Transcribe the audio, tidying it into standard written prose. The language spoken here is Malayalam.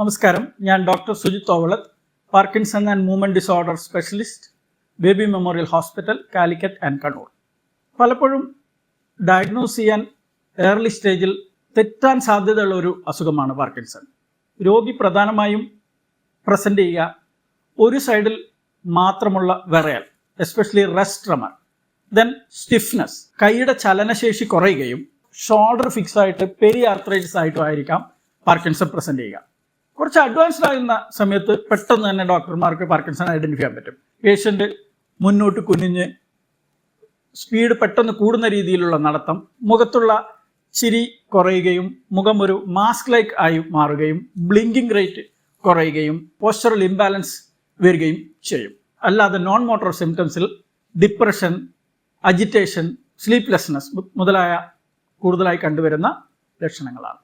നമസ്കാരം, ഞാൻ doctor Sujith Ovalath, Parkinson and movement disorder specialist, Baby Memorial Hospital, Calicut and Kannur. പലപ്പോഴും ഡയഗ്നോസ് ചെയ്യാൻ ഏർലി സ്റ്റേജിൽ തെറ്റാൻ സാധ്യതയുള്ള ഒരു അസുഖമാണ് പാർക്കിൻസൺ. രോഗി പ്രധാനമായും പ്രസൻറ്റ് ചെയ്യുക ഒരു സൈഡിൽ മാത്രമുള്ള വിറയൽ, especially rest tremor, then stiffness, കൈയുടെ ചലനശേഷി കുറയുകയും ഷോൾഡർ ഫിക്സ് ആയിട്ട് പെരി ആർത്രൈറ്റിസ് ആയിട്ടും ആയിരിക്കാം പാർക്കിൻസൺ പ്രസൻറ്റ് ചെയ്യുക. കുറച്ച് അഡ്വാൻസ്ഡ് ആകുന്ന സമയത്ത് പെട്ടെന്ന് തന്നെ ഡോക്ടർമാർക്ക് പാർക്കിൻസൺ ഐഡൻറ്റിഫൈ ചെയ്യാൻ പറ്റും. പേഷ്യൻ്റ് മുന്നോട്ട് കുനിഞ്ഞ് സ്പീഡ് പെട്ടെന്ന് കൂടുന്ന രീതിയിലുള്ള നടത്തം, മുഖത്തുള്ള ചിരി കുറയുകയും മുഖം ഒരു മാസ്ക് ലൈക്ക് ആയി മാറുകയും ബ്ലിങ്കിങ് റേറ്റ് കുറയുകയും പോസ്ചറൽ ഇംബാലൻസ് വരികയും ചെയ്യും. അല്ലാതെ നോൺ മോട്ടോർ സിംറ്റംസിൽ ഡിപ്രഷൻ, അജിറ്റേഷൻ, സ്ലീപ്ലെസ്നെസ് മുതലായ കൂടുതലായി കണ്ടുവരുന്ന ലക്ഷണങ്ങളാണ്.